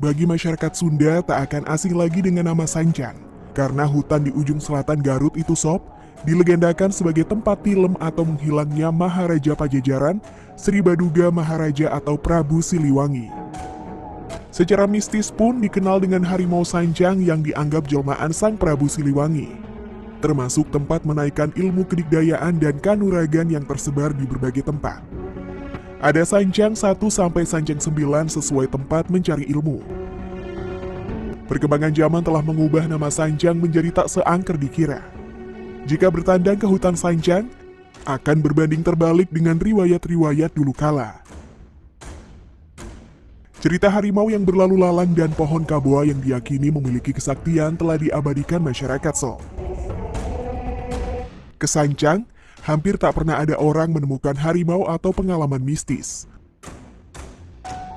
Bagi masyarakat Sunda tak akan asing lagi dengan nama Sanjang, karena hutan di ujung selatan Garut itu sob, dilegendakan sebagai tempat tilem atau menghilangnya Maharaja Pajajaran, Sri Baduga Maharaja atau Prabu Siliwangi. Secara mistis pun dikenal dengan Harimau Sanjang yang dianggap jelmaan Sang Prabu Siliwangi, termasuk tempat menaikkan ilmu kedikdayaan dan kanuragan yang tersebar di berbagai tempat. Ada Sanjang 1 sampai Sanjang 9 sesuai tempat mencari ilmu. Perkembangan zaman telah mengubah nama Sanjang menjadi tak seangker dikira. Jika bertandang ke hutan Sanjang, akan berbanding terbalik dengan riwayat-riwayat dulu kala. Cerita harimau yang berlalu lalang dan pohon kaboa yang diyakini memiliki kesaktian telah diabadikan masyarakat sob. Ke Sanjang, hampir tak pernah ada orang menemukan harimau atau pengalaman mistis.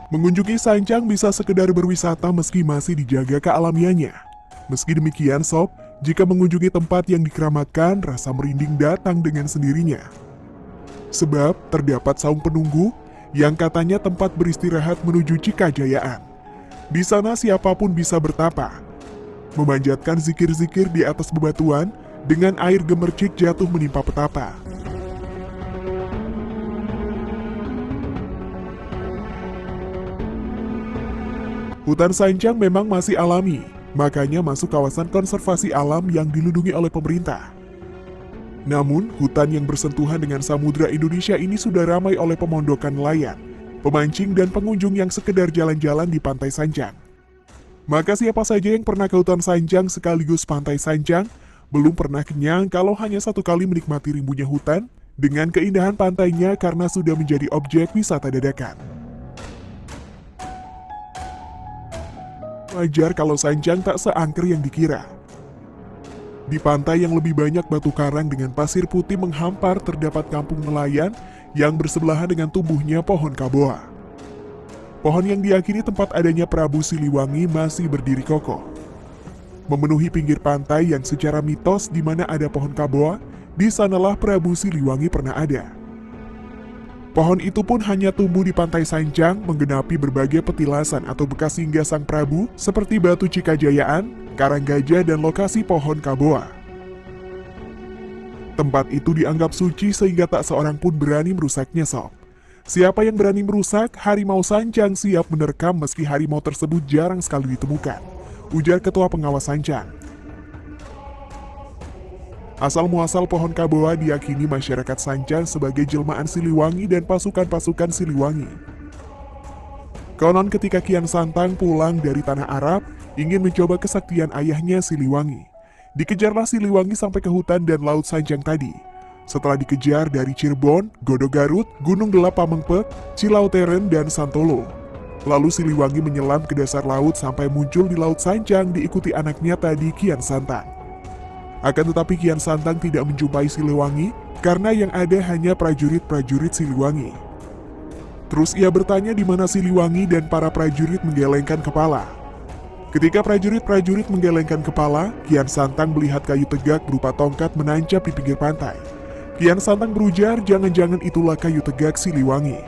Mengunjungi Sanjang bisa sekedar berwisata meski masih dijaga kealamiannya. Meski demikian sob, jika mengunjungi tempat yang dikeramatkan, rasa merinding datang dengan sendirinya. Sebab terdapat saung penunggu yang katanya tempat beristirahat menuju Cikajayaan. Di sana siapapun bisa bertapa, memanjatkan zikir-zikir di atas bebatuan, dengan air gemercik jatuh menimpa petapa. Hutan Sanjang memang masih alami, makanya masuk kawasan konservasi alam yang dilindungi oleh pemerintah. Namun, hutan yang bersentuhan dengan Samudra Indonesia ini sudah ramai oleh pemondokan nelayan, pemancing dan pengunjung yang sekedar jalan-jalan di Pantai Sanjang. Maka siapa saja yang pernah ke hutan Sanjang sekaligus Pantai Sanjang, belum pernah kenyang kalau hanya satu kali menikmati rimbunya hutan dengan keindahan pantainya karena sudah menjadi objek wisata dadakan. Wajar kalau Sanjang tak seangker yang dikira. Di pantai yang lebih banyak batu karang dengan pasir putih menghampar terdapat kampung nelayan yang bersebelahan dengan tumbuhnya pohon kaboa. Pohon yang diyakini tempat adanya Prabu Siliwangi masih berdiri kokoh, memenuhi pinggir pantai yang secara mitos di mana ada pohon kaboa, di sanalah Prabu Siliwangi pernah ada. Pohon itu pun hanya tumbuh di Pantai Sanjang menggenapi berbagai petilasan atau bekas singgah Sang Prabu seperti batu Cikajayaan, Karang Gajah, dan lokasi pohon kaboa. Tempat itu dianggap suci sehingga tak seorang pun berani merusaknya sob. Siapa yang berani merusak, Harimau Sanjang siap menerkam meski harimau tersebut jarang sekali ditemukan, ujar Ketua Pengawas Sanjang. Asal-muasal pohon kaboa diyakini masyarakat Sanjang sebagai jelmaan Siliwangi dan pasukan-pasukan Siliwangi. Konon ketika Kian Santang pulang dari tanah Arab, ingin mencoba kesaktian ayahnya Siliwangi. Dikejarlah Siliwangi sampai ke hutan dan laut Sanjang tadi. Setelah dikejar dari Cirebon, Godo Garut, Gunung Gelap Pamengpek, Cilauteren, dan Santolo. Lalu Siliwangi menyelam ke dasar laut sampai muncul di Laut Sanjang diikuti anaknya tadi Kian Santang. Akan tetapi Kian Santang tidak menjumpai Siliwangi karena yang ada hanya prajurit-prajurit Siliwangi. Terus ia bertanya di mana Siliwangi dan para prajurit menggelengkan kepala. Ketika prajurit-prajurit menggelengkan kepala, Kian Santang melihat kayu tegak berupa tongkat menancap di pinggir pantai. Kian Santang berujar, jangan-jangan itulah kayu tegak Siliwangi.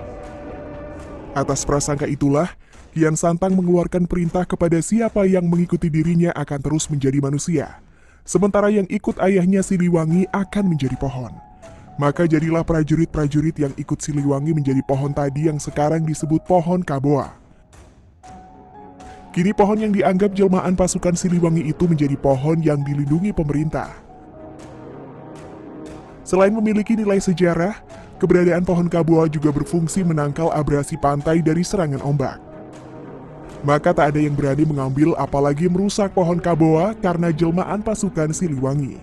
Atas prasangka itulah, Kian Santang mengeluarkan perintah kepada siapa yang mengikuti dirinya akan terus menjadi manusia. Sementara yang ikut ayahnya Siliwangi akan menjadi pohon. Maka jadilah prajurit-prajurit yang ikut Siliwangi menjadi pohon tadi yang sekarang disebut pohon kaboa. Kini pohon yang dianggap jelmaan pasukan Siliwangi itu menjadi pohon yang dilindungi pemerintah. Selain memiliki nilai sejarah, keberadaan pohon kaboa juga berfungsi menangkal abrasi pantai dari serangan ombak. Maka tak ada yang berani mengambil apalagi merusak pohon kaboa karena jelmaan pasukan Siliwangi.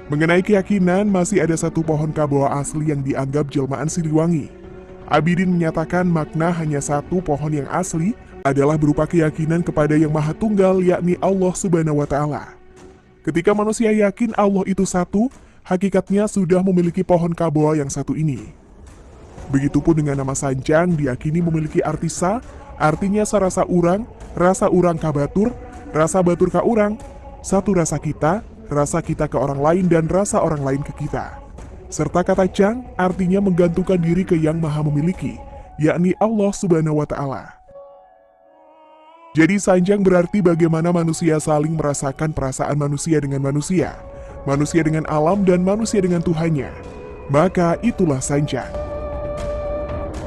Mengenai keyakinan, masih ada satu pohon kaboa asli yang dianggap jelmaan Siliwangi. Abidin menyatakan makna hanya satu pohon yang asli adalah berupa keyakinan kepada Yang Maha Tunggal, yakni Allah Subhanahu wa Ta'ala. Ketika manusia yakin Allah itu satu, hakikatnya sudah memiliki pohon kaboa yang satu ini. Begitupun dengan nama Sanjang diyakini memiliki arti sa, artinya sarasa urang, rasa urang ka batur, rasa batur ka urang, satu rasa kita ke orang lain dan rasa orang lain ke kita. Serta kata Jang artinya menggantungkan diri ke Yang Maha Memiliki, yakni Allah Subhanahu wa Ta'ala. Jadi sanjang berarti bagaimana manusia saling merasakan perasaan manusia dengan manusia dengan alam, dan manusia dengan Tuhannya. Maka itulah sanjang.